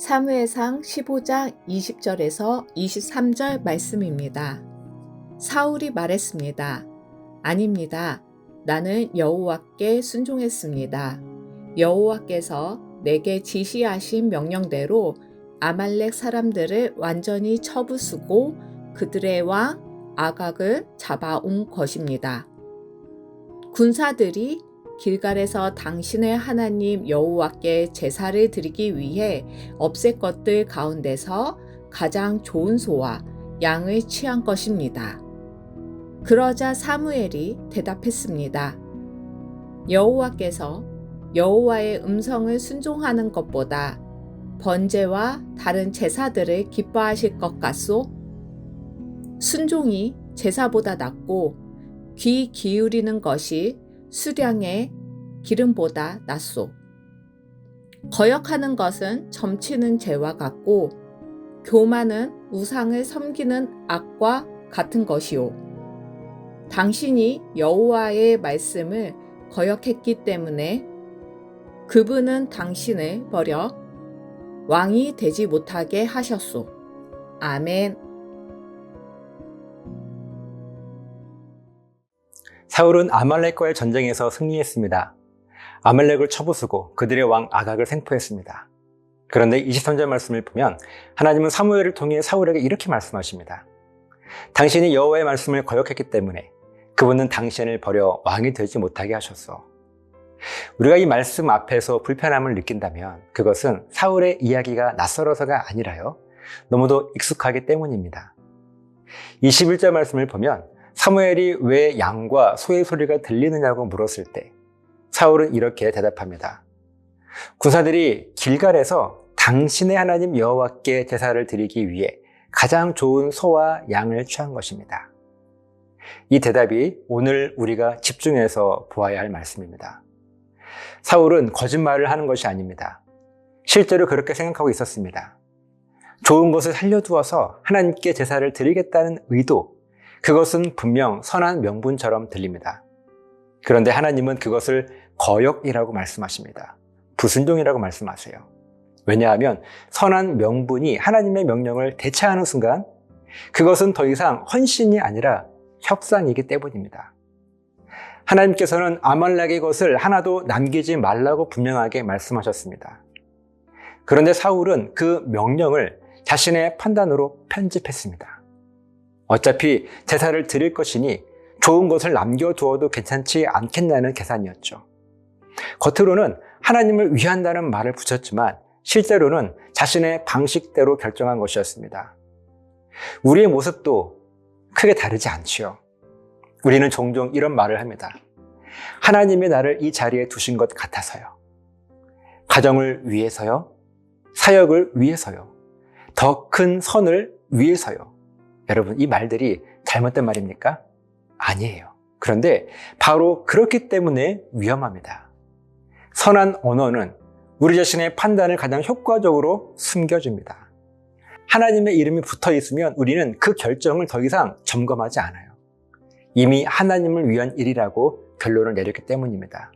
사무엘상 15장 20절에서 23절 말씀입니다. 사울이 말했습니다. 아닙니다. 나는 여호와께 순종했습니다. 여호와께서 내게 지시하신 명령대로 아말렉 사람들을 완전히 쳐부수고 그들의 왕 아각을 잡아온 것입니다. 군사들이 길갈에서 당신의 하나님 여호와께 제사를 드리기 위해 없앨 것들 가운데서 가장 좋은 소와 양을 취한 것입니다. 그러자 사무엘이 대답했습니다. 여호와께서 여호와의 음성을 순종하는 것보다 번제와 다른 제사들을 기뻐하실 것 같소? 순종이 제사보다 낫고 귀 기울이는 것이 수량의 기름보다 낫소. 거역하는 것은 점치는 죄와 같고 교만은 우상을 섬기는 악과 같은 것이오. 당신이 여호와의 말씀을 거역했기 때문에 그분은 당신을 버려 왕이 되지 못하게 하셨소. 아멘. 사울은 아말렉과의 전쟁에서 승리했습니다. 아말렉을 쳐부수고 그들의 왕 아각을 생포했습니다. 그런데 23절 말씀을 보면 하나님은 사무엘을 통해 사울에게 이렇게 말씀하십니다. 당신이 여호와의 말씀을 거역했기 때문에 그분은 당신을 버려 왕이 되지 못하게 하셨소. 우리가 이 말씀 앞에서 불편함을 느낀다면 그것은 사울의 이야기가 낯설어서가 아니라요, 너무도 익숙하기 때문입니다. 21절 말씀을 보면 사무엘이 왜 양과 소의 소리가 들리느냐고 물었을 때 사울은 이렇게 대답합니다. 군사들이 길갈에서 당신의 하나님 여호와께 제사를 드리기 위해 가장 좋은 소와 양을 취한 것입니다. 이 대답이 오늘 우리가 집중해서 보아야 할 말씀입니다. 사울은 거짓말을 하는 것이 아닙니다. 실제로 그렇게 생각하고 있었습니다. 좋은 것을 살려두어서 하나님께 제사를 드리겠다는 의도, 그것은 분명 선한 명분처럼 들립니다. 그런데 하나님은 그것을 거역이라고 말씀하십니다. 불순종이라고 말씀하세요. 왜냐하면 선한 명분이 하나님의 명령을 대체하는 순간 그것은 더 이상 헌신이 아니라 협상이기 때문입니다. 하나님께서는 아말렉의 것을 하나도 남기지 말라고 분명하게 말씀하셨습니다. 그런데 사울은 그 명령을 자신의 판단으로 편집했습니다. 어차피 제사를 드릴 것이니 좋은 것을 남겨두어도 괜찮지 않겠냐는 계산이었죠. 겉으로는 하나님을 위한다는 말을 붙였지만 실제로는 자신의 방식대로 결정한 것이었습니다. 우리의 모습도 크게 다르지 않지요. 우리는 종종 이런 말을 합니다. 하나님이 나를 이 자리에 두신 것 같아서요. 가정을 위해서요. 사역을 위해서요. 더 큰 선을 위해서요. 여러분, 이 말들이 잘못된 말입니까? 아니에요. 그런데 바로 그렇기 때문에 위험합니다. 선한 언어는 우리 자신의 판단을 가장 효과적으로 숨겨줍니다. 하나님의 이름이 붙어 있으면 우리는 그 결정을 더 이상 점검하지 않아요. 이미 하나님을 위한 일이라고 결론을 내렸기 때문입니다.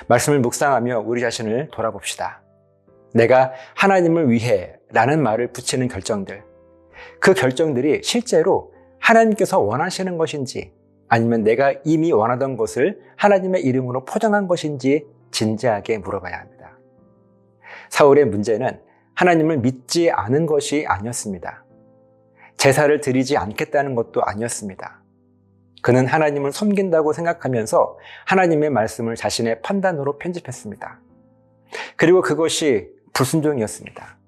말씀을 묵상하며 우리 자신을 돌아봅시다. 내가 하나님을 위해 라는 말을 붙이는 결정들, 그 결정들이 실제로 하나님께서 원하시는 것인지 아니면 내가 이미 원하던 것을 하나님의 이름으로 포장한 것인지 진지하게 물어봐야 합니다. 사울의 문제는 하나님을 믿지 않은 것이 아니었습니다. 제사를 드리지 않겠다는 것도 아니었습니다. 그는 하나님을 섬긴다고 생각하면서 하나님의 말씀을 자신의 판단으로 편집했습니다. 그리고 그것이 불순종이었습니다.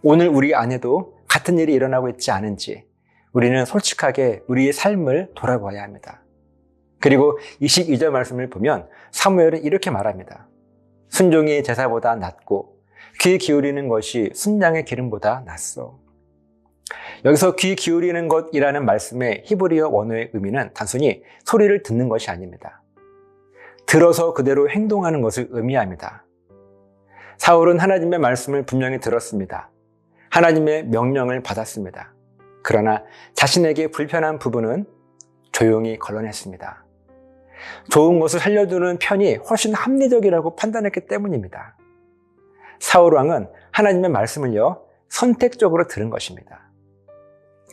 오늘 우리 안에도 같은 일이 일어나고 있지 않은지 우리는 솔직하게 우리의 삶을 돌아봐야 합니다. 그리고 22절 말씀을 보면 사무엘은 이렇게 말합니다. 순종이 제사보다 낫고 귀 기울이는 것이 순양의 기름보다 낫소. 여기서 귀 기울이는 것이라는 말씀의 히브리어 원어의 의미는 단순히 소리를 듣는 것이 아닙니다. 들어서 그대로 행동하는 것을 의미합니다. 사울은 하나님의 말씀을 분명히 들었습니다. 하나님의 명령을 받았습니다. 그러나 자신에게 불편한 부분은 조용히 걸러냈습니다. 좋은 것을 살려두는 편이 훨씬 합리적이라고 판단했기 때문입니다. 사울 왕은 하나님의 말씀을요, 선택적으로 들은 것입니다.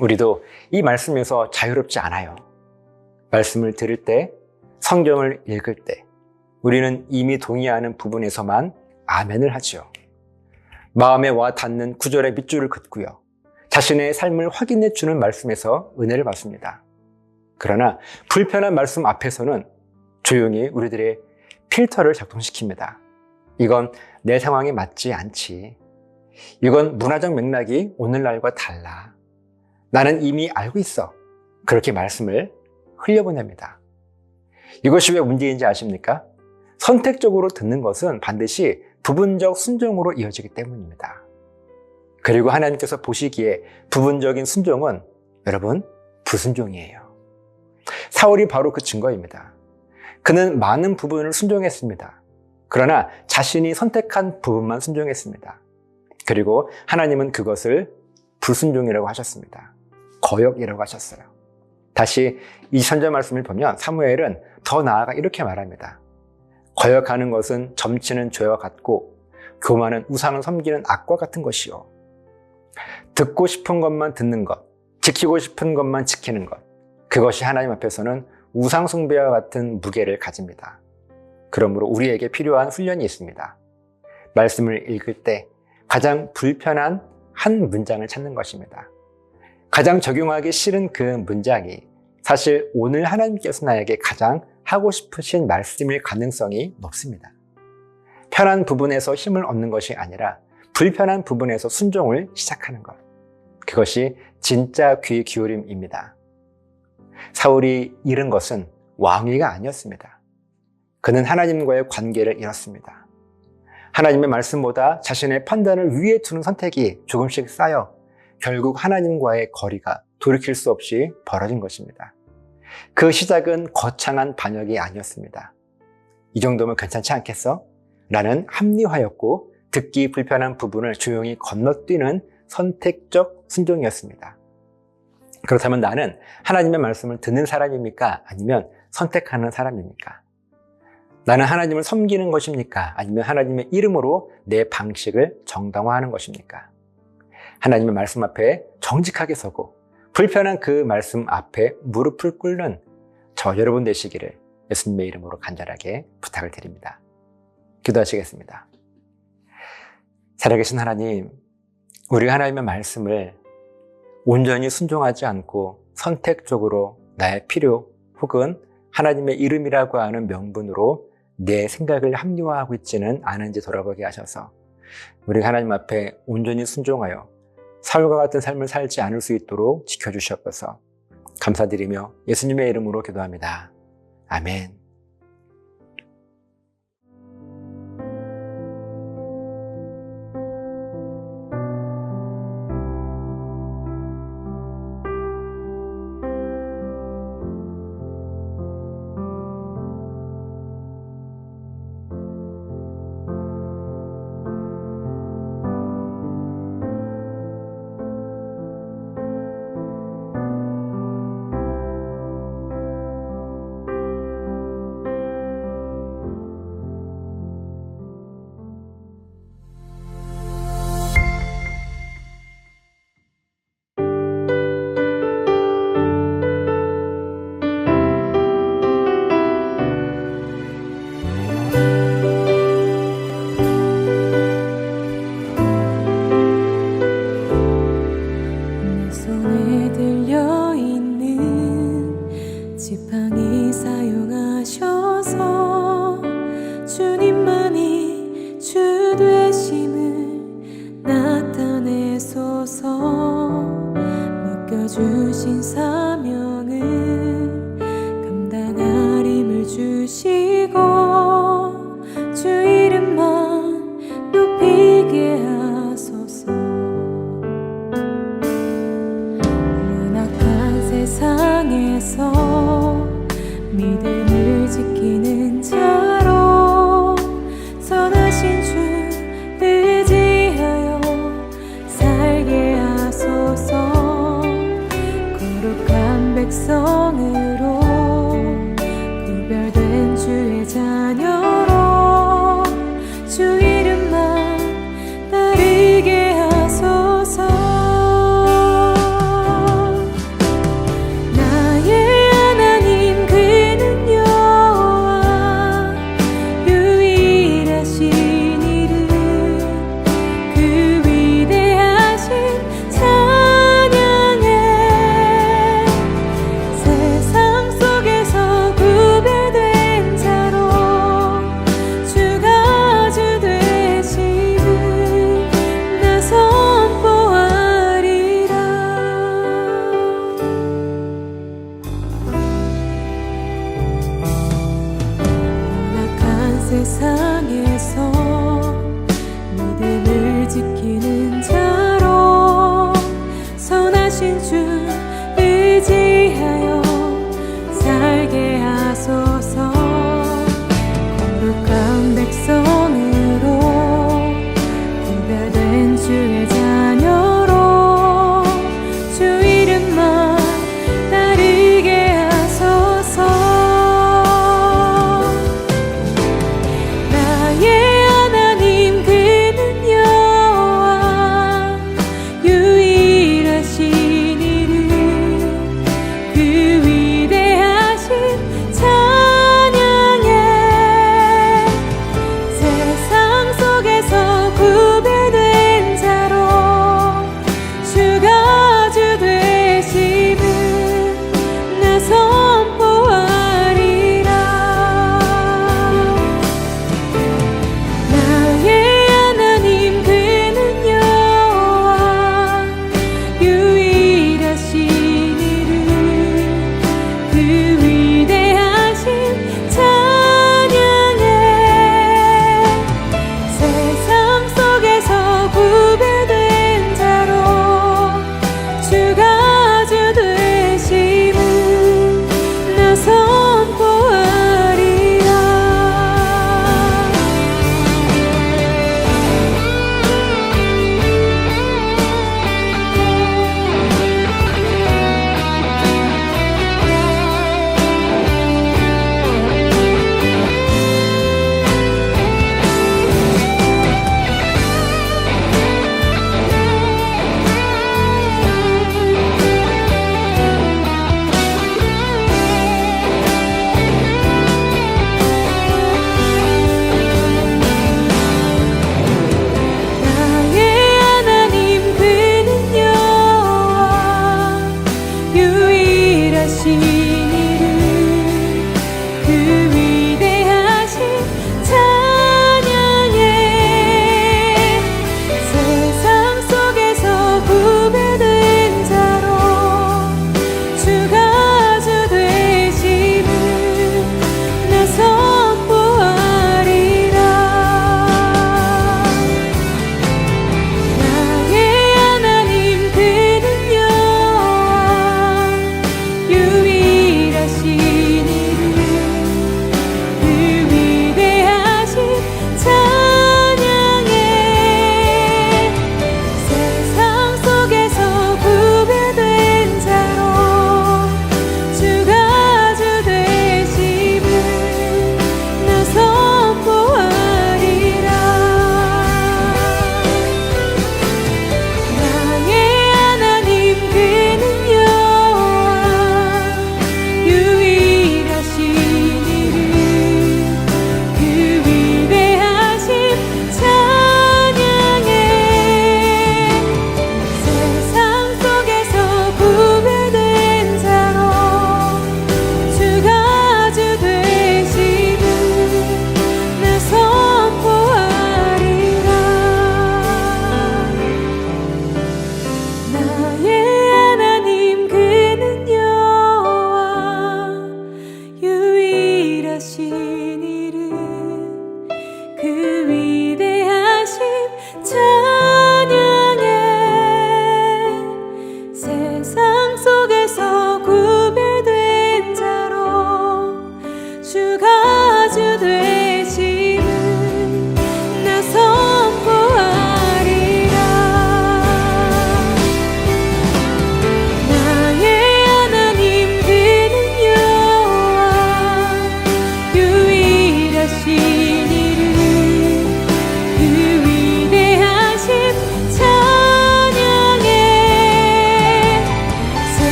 우리도 이 말씀에서 자유롭지 않아요. 말씀을 들을 때, 성경을 읽을 때, 우리는 이미 동의하는 부분에서만 아멘을 하지요. 마음에 와 닿는 구절의 밑줄을 긋고요. 자신의 삶을 확인해 주는 말씀에서 은혜를 받습니다. 그러나 불편한 말씀 앞에서는 조용히 우리들의 필터를 작동시킵니다. 이건 내 상황에 맞지 않지. 이건 문화적 맥락이 오늘날과 달라. 나는 이미 알고 있어. 그렇게 말씀을 흘려보냅니다. 이것이 왜 문제인지 아십니까? 선택적으로 듣는 것은 반드시 부분적 순종으로 이어지기 때문입니다. 그리고 하나님께서 보시기에 부분적인 순종은 여러분, 불순종이에요. 사울이 바로 그 증거입니다. 그는 많은 부분을 순종했습니다. 그러나 자신이 선택한 부분만 순종했습니다. 그리고 하나님은 그것을 불순종이라고 하셨습니다. 거역이라고 하셨어요. 다시 이 선자 말씀을 보면 사무엘은 더 나아가 이렇게 말합니다. 거역하는 것은 점치는 죄와 같고 교만은 우상을 섬기는 악과 같은 것이요. 듣고 싶은 것만 듣는 것, 지키고 싶은 것만 지키는 것, 그것이 하나님 앞에서는 우상 숭배와 같은 무게를 가집니다. 그러므로 우리에게 필요한 훈련이 있습니다. 말씀을 읽을 때 가장 불편한 한 문장을 찾는 것입니다. 가장 적용하기 싫은 그 문장이 사실 오늘 하나님께서 나에게 가장 하고 싶으신 말씀일 가능성이 높습니다. 편한 부분에서 힘을 얻는 것이 아니라 불편한 부분에서 순종을 시작하는 것. 그것이 진짜 귀 기울임입니다. 사울이 잃은 것은 왕위가 아니었습니다. 그는 하나님과의 관계를 잃었습니다. 하나님의 말씀보다 자신의 판단을 위에 두는 선택이 조금씩 쌓여 결국 하나님과의 거리가 돌이킬 수 없이 벌어진 것입니다. 그 시작은 거창한 반역이 아니었습니다. 이 정도면 괜찮지 않겠어? 라는 합리화였고 듣기 불편한 부분을 조용히 건너뛰는 선택적 순종이었습니다. 그렇다면 나는 하나님의 말씀을 듣는 사람입니까? 아니면 선택하는 사람입니까? 나는 하나님을 섬기는 것입니까? 아니면 하나님의 이름으로 내 방식을 정당화하는 것입니까? 하나님의 말씀 앞에 정직하게 서고 불편한 그 말씀 앞에 무릎을 꿇는 저 여러분 되시기를 예수님의 이름으로 간절하게 부탁을 드립니다. 기도하시겠습니다. 살아계신 하나님, 우리가 하나님의 말씀을 온전히 순종하지 않고 선택적으로 나의 필요 혹은 하나님의 이름이라고 하는 명분으로 내 생각을 합리화하고 있지는 않은지 돌아보게 하셔서 우리가 하나님 앞에 온전히 순종하여 사울과 같은 삶을 살지 않을 수 있도록 지켜주시옵소서. 감사드리며 예수님의 이름으로 기도합니다. 아멘. 지팡이 사용하셔서 주님만이 주 되심을 나타내소서. 맡겨주신 사명을 감당할 힘을 주시고 주 이름만 높이게 하소서. 연약한 세상에서 믿음을 지키는 자로 선하신 주 의지하여 살게 하소서. 거룩한 백성으로 구별된 주의 자녀로 주 이름만 되신 주